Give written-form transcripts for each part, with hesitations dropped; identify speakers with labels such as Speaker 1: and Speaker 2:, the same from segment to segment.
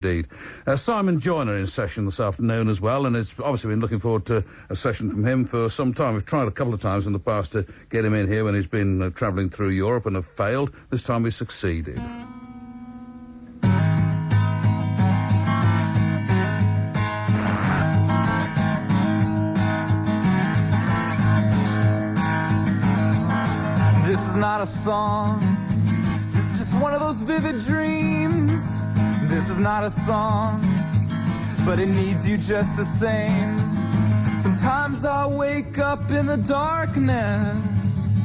Speaker 1: Indeed. Simon Joyner in session this afternoon as well, and it's obviously been looking forward to a session from him for some time. We've tried a couple of times in the past to get him in here when he's been travelling through Europe and have failed. This time we succeeded.
Speaker 2: This is not a song, this is just one of those vivid dreams. This is not a song, but it needs you just the same. Sometimes I wake up in the darkness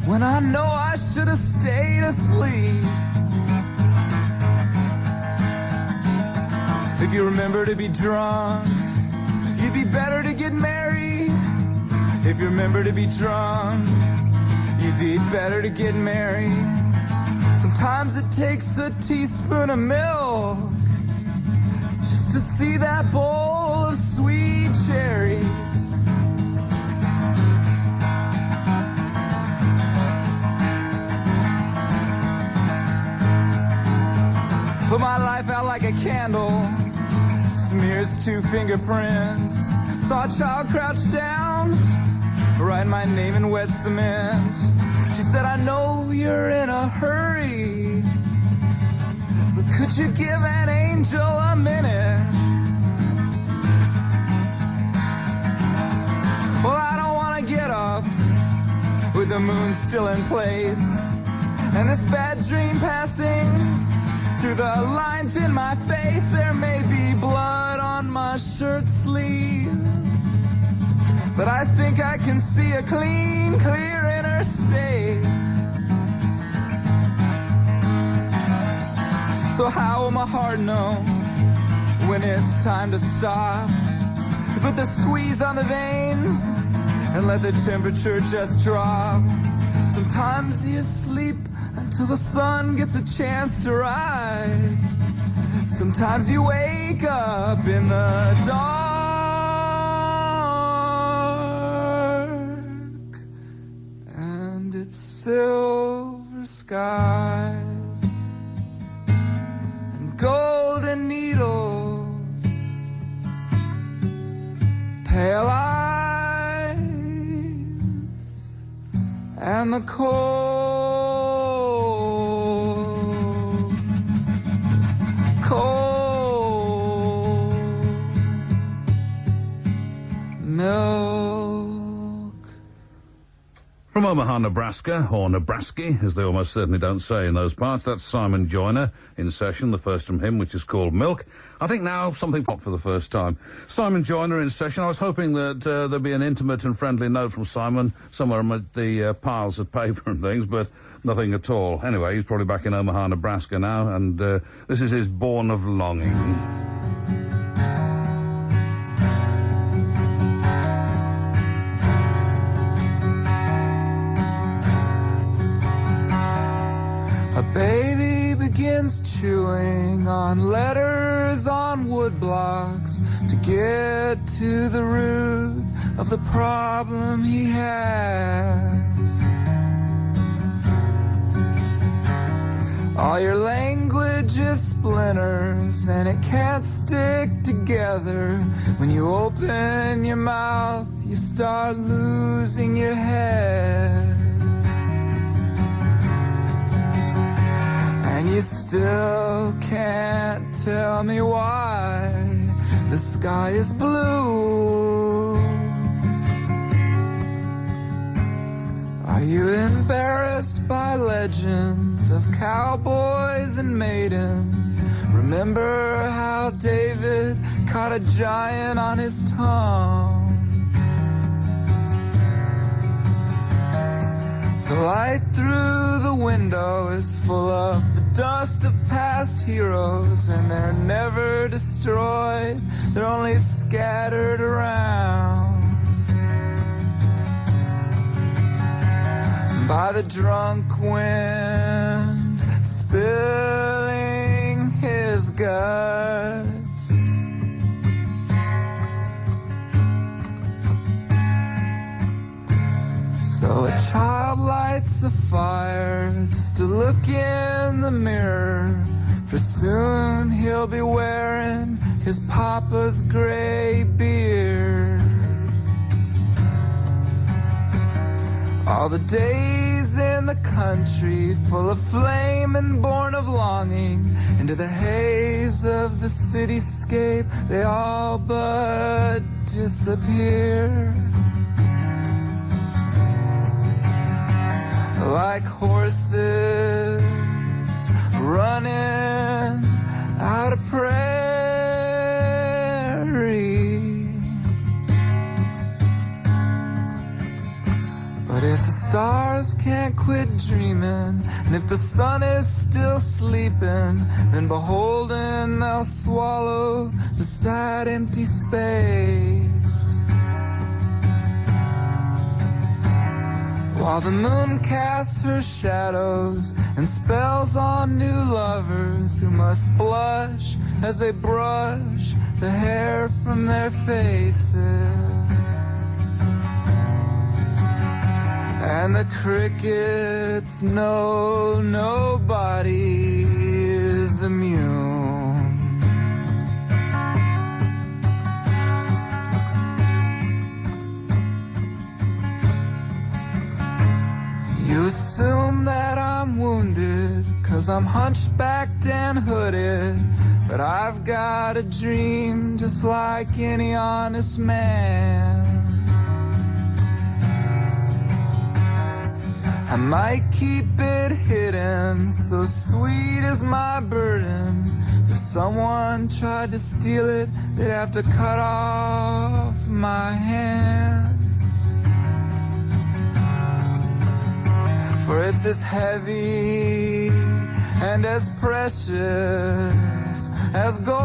Speaker 2: when I know I should have stayed asleep. If you remember to be drunk, you'd be better to get married. If you remember to be drunk, you'd be better to get married. Sometimes it takes a teaspoon of milk just to see that bowl of sweet cherries. Put my life out like a candle, smears 2 fingerprints. Saw a child crouch down, write my name in wet cement. She said, I know you're in a hurry, but could you give an angel a minute? Well, I don't want to get up with the moon still in place and this bad dream passing through the lines in my face. There may be blood on my shirt sleeve, but I think I can see a clean, clear interstate. So how will my heart know when it's time to stop? Put the squeeze on the veins and let the temperature just drop. Sometimes you sleep until the sun gets a chance to rise. Sometimes you wake up in the dark and it's silver skies and golden needles, pale eyes, and the cold milk.
Speaker 1: From Omaha, Nebraska, or Nebraska, as they almost certainly don't say in those parts, that's Simon Joyner in session, the first from him, which is called Milk. I think now something popped for the first time. Simon Joyner in session. I was hoping that there'd be an intimate and friendly note from Simon somewhere amid the piles of paper and things, but nothing at all. Anyway, he's probably back in Omaha, Nebraska now, and this is his Born of Longing.
Speaker 2: A baby begins chewing on letters on wood blocks to get to the root of the problem he has. All your language is splinters and it can't stick together. When you open your mouth, you start losing your head. And you still can't tell me why the sky is blue. Are you embarrassed by legends of cowboys and maidens? Remember how David caught a giant on his tongue? The light through the window is full of the dust of past heroes, and they're never destroyed, they're only scattered around by the drunk wind spilling his guts. So a child lights a fire just to look in the mirror for for soon he'll be wearing his papa's gray beard. All the days in the country, full of flame and born of longing, into the haze of the cityscape, they all but disappear. Like horses running out of prairie. But if the stars can't quit dreaming, and if the sun is still sleeping, then beholden they'll swallow the sad empty space. While the moon casts her shadows and spells on new lovers who must blush as they brush the hair from their faces. And the crickets know nobody is immune. You assume that I'm wounded, 'cause I'm hunchbacked and hooded, but I've got a dream just like any honest man. I might keep it hidden, so sweet is my burden. If someone tried to steal it, they'd have to cut off my hands. For it's as heavy and as precious as gold.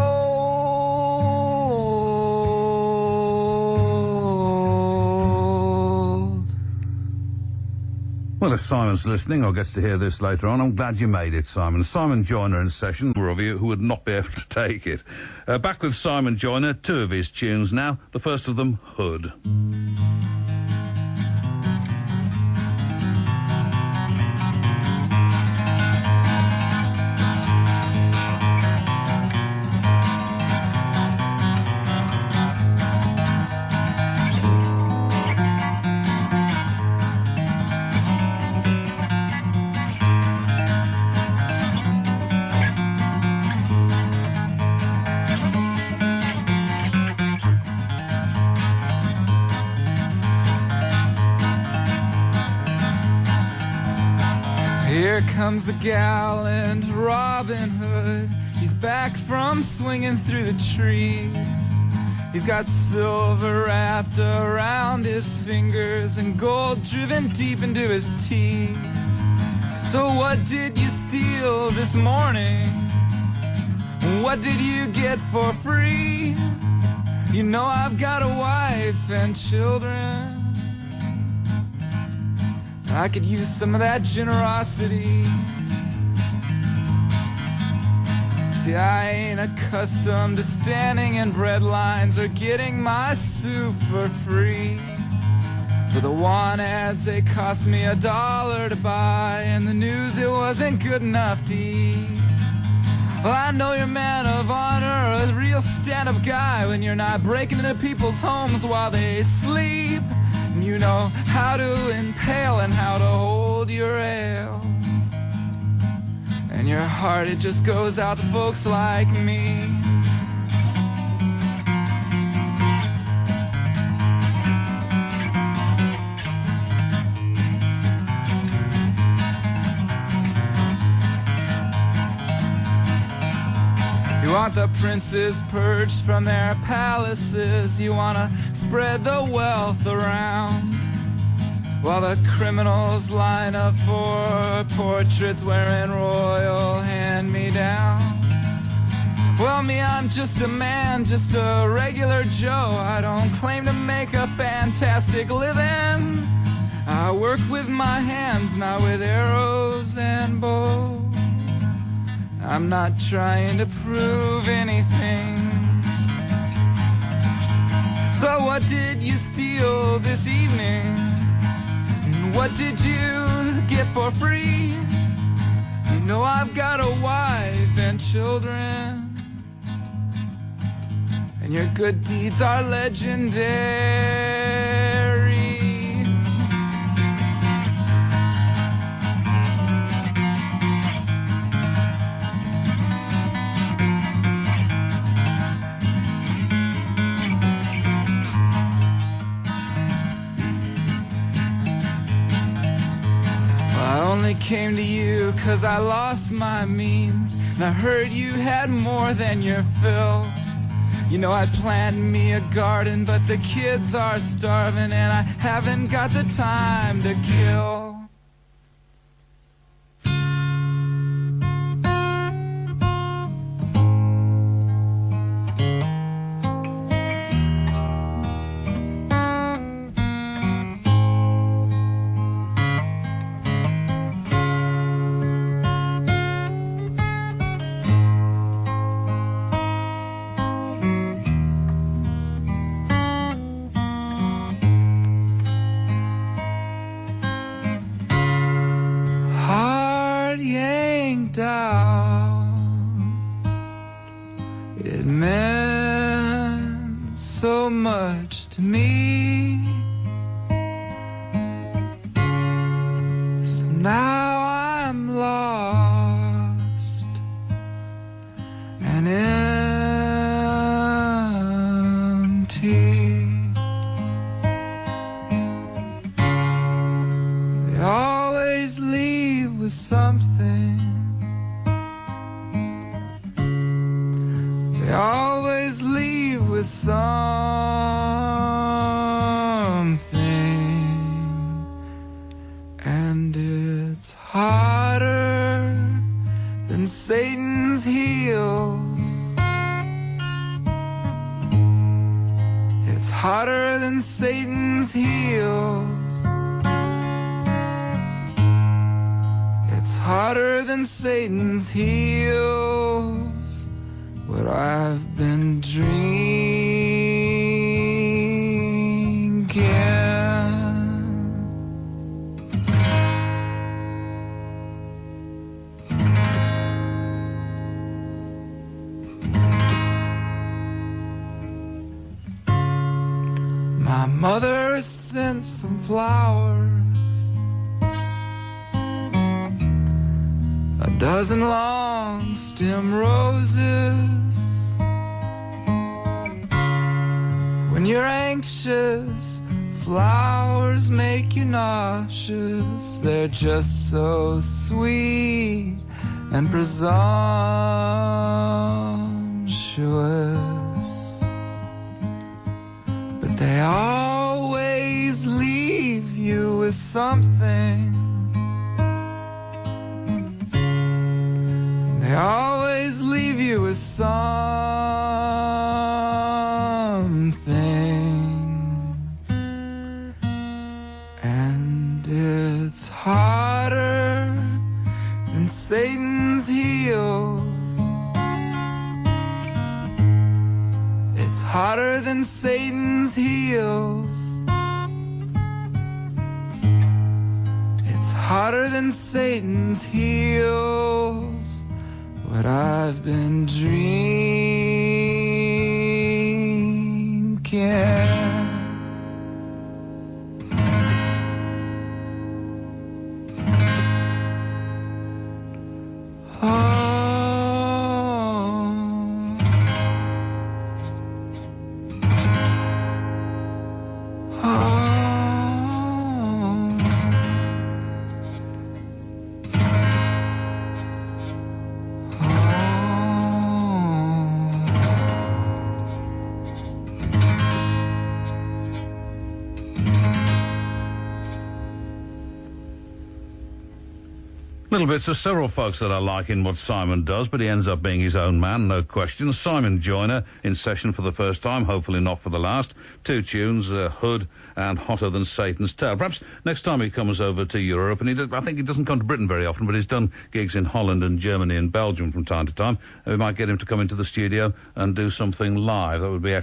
Speaker 1: Well, if Simon's listening or gets to hear this later on, I'm glad you made it, Simon. Simon Joyner in session, for of you who would not be able to take it. Back with Simon Joyner, two of his tunes now. The first of them, Hood.
Speaker 2: Here comes the gallant Robin Hood. He's back from swinging through the trees. He's got silver wrapped around his fingers and gold driven deep into his teeth. So what did you steal this morning? What did you get for free? You know I've got a wife and children. I could use some of that generosity. See, I ain't accustomed to standing in bread lines or getting my soup for free. For the want ads, they cost me $1 to buy, and the news, it wasn't good enough to eat. Well, I know you're a man of honor, a real stand-up guy, when you're not breaking into people's homes while they sleep. And you know how to impale and how to hold your ale. And your heart, it just goes out to folks like me. You want the princes purged from their palaces. You want to spread the wealth around, while the criminals line up for portraits wearing royal hand-me-downs. Well, me, I'm just a man, just a regular Joe. I don't claim to make a fantastic living. I work with my hands, not with arrows and bows. I'm not trying to prove anything. So what did you steal this evening? What did you get for free? You know I've got a wife and children, and your good deeds are legendary. I only came to you 'cause I lost my means, and I heard you had more than your fill. You know I'd plant me a garden, but the kids are starving, and I haven't got the time to kill. It meant so much to me. So now I'm lost and empty. They always leave with something. They always leave with something, and it's hotter than Satan's heels. It's hotter than Satan's heels. It's hotter than Satan's heels. What I've been drinking. My mother sent some flowers, a dozen long stem roses. When you're anxious, flowers make you nauseous. They're just so sweet and presumptuous, but they always leave you with something. They always leave you with something, and it's hotter than Satan's heels. It's hotter than Satan's heels. It's hotter than Satan's heels. What I've been drinking. Oh.
Speaker 1: Little bits of several folks that I like in what Simon does, but he ends up being his own man, no question. Simon Joyner in session for the first time, hopefully not for the last. Two tunes, Hood and Hotter Than Satan's Tail. Perhaps next time he comes over to Europe, and I think he doesn't come to Britain very often, but he's done gigs in Holland and Germany and Belgium from time to time. We might get him to come into the studio and do something live. That would be excellent.